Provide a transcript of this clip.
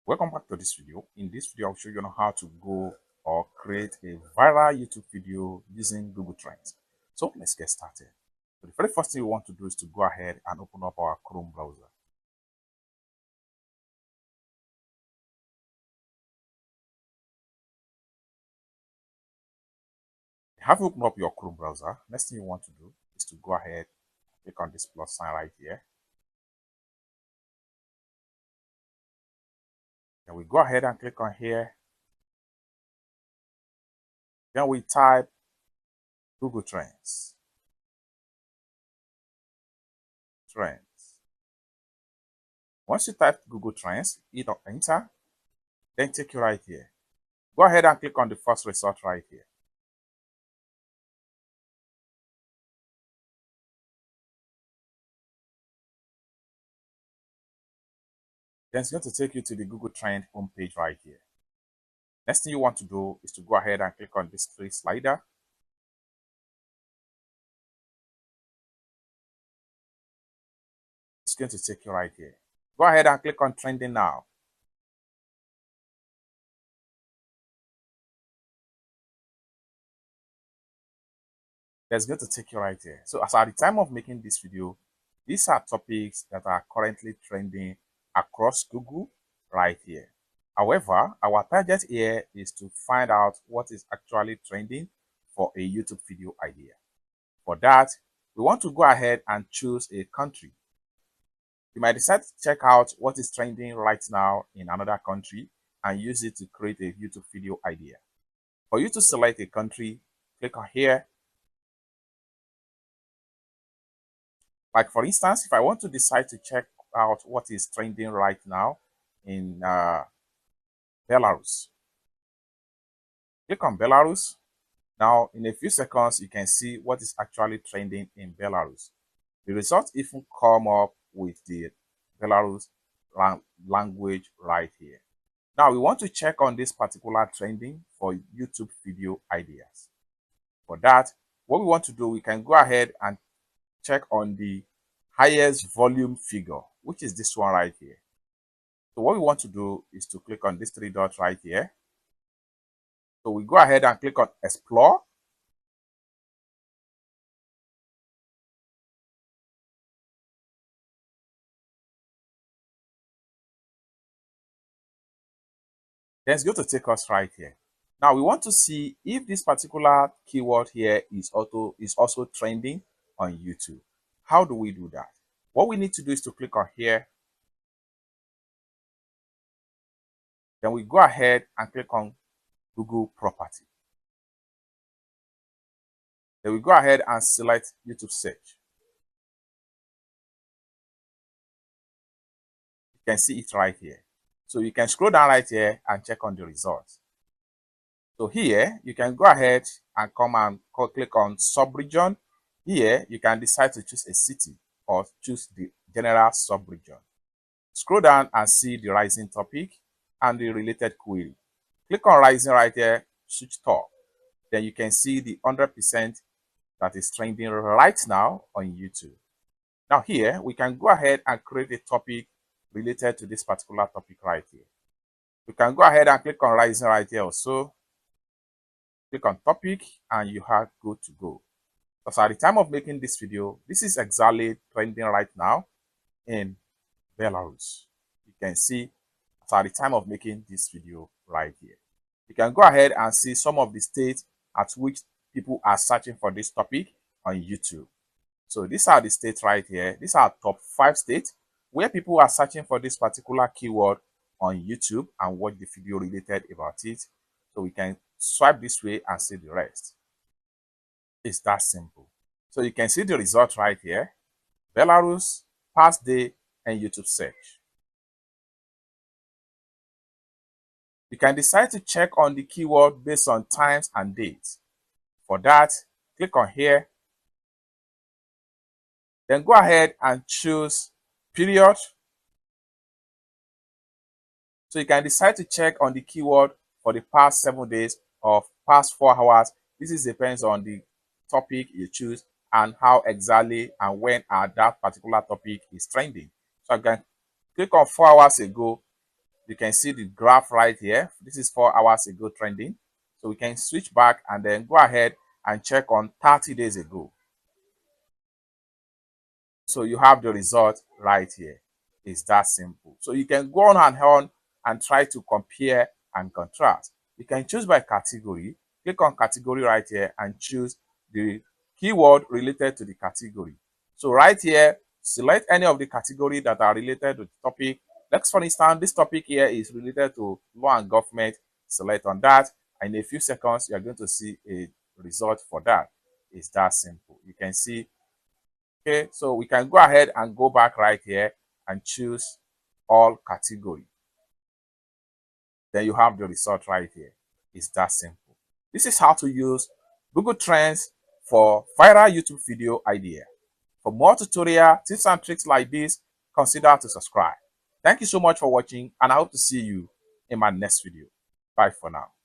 Welcome back to this video. In this video, I'll show you how to go or create a viral YouTube video using Google Trends. So let's get started. So the very first thing we want to do is to go ahead and open up our Chrome browser. Have you opened up your Chrome browser? Next thing you want to do is to go ahead and click on this plus sign right here. Then we go ahead and click on here. Then we type Google Trends. Once you type Google Trends, hit enter, then take you right here. Go ahead and click on the first result right here. Then it's going to take you to the Google Trend homepage right here. Next thing you want to do is to go ahead and click on this three slider. It's going to take you right here. Go ahead and click on trending now. That's going to take you right here. So as at the time of making this video, these are topics that are currently trending across Google right here. However, our target here is to find out what is actually trending for a YouTube video idea. For that, we want to go ahead and choose a country. You might decide to check out what is trending right now in another country and use it to create a YouTube video idea. For you to select a country, click on here. Like for instance, if I want to decide to check out what is trending right now in Belarus, click on Belarus. Now, in a few seconds, you can see what is actually trending in Belarus. The results even come up with the Belarus language right here. Now, we want to check on this particular trending for YouTube video ideas. For that, what we want to do, we can go ahead and check on the highest volume figure, which is this one right here. So what we want to do is to click on these three dots right here. So we go ahead and click on explore. Then it's going to take us right here. Now we want to see if this particular keyword here is also trending on YouTube. How do we do that? What we need to do is to click on here. Then we go ahead and click on Google property. Then we go ahead and select YouTube search. You can see it right here. So you can scroll down right here and check on the results. So here you can go ahead and come and click on sub-region. Here you can decide to choose a city or choose the general sub-region. Scroll down and see the rising topic and the related query. Click on rising right here, switch top. Then you can see the 100% that is trending right now on YouTube. Now here we can go ahead and create a topic related to this particular topic right here. You can go ahead and click on rising right here also. Click on topic and you are good to go. So at the time of making this video, this is exactly trending right now in Belarus. You can see at the time of making this video right here. You can go ahead and see some of the states at which people are searching for this topic on YouTube. So these are the states right here. These are top 5 states where people are searching for this particular keyword on YouTube and watch the video related about it. So we can swipe this way and see the rest. It's that simple. So you can see the result right here. Belarus, past day, and YouTube search. You can decide to check on the keyword based on times and dates. For that, click on here. Then go ahead and choose period. So you can decide to check on the keyword for the past 7 days or past 4 hours. This depends on the topic you choose and how exactly and when that particular topic is trending. So I can click on 4 hours ago. You can see the graph right here. This is 4 hours ago trending. So we can switch back and then go ahead and check on 30 days ago. So you have the result right here. It's that simple. So you can go on and try to compare and contrast. You can choose by category. Click on category right here and choose the keyword related to the category. So right here, select any of the categories that are related to the topic. Let's, for instance, this topic here is related to law and government. Select on that, and in a few seconds, you are going to see a result for that. It's that simple. You can see. Okay, so we can go ahead and go back right here and choose all category. Then you have the result right here. It's that simple. This is how to use Google Trends for viral YouTube video idea. For more tutorial tips and tricks like this, consider to subscribe. Thank you so much for watching, and I hope to see you in my next video. Bye for now.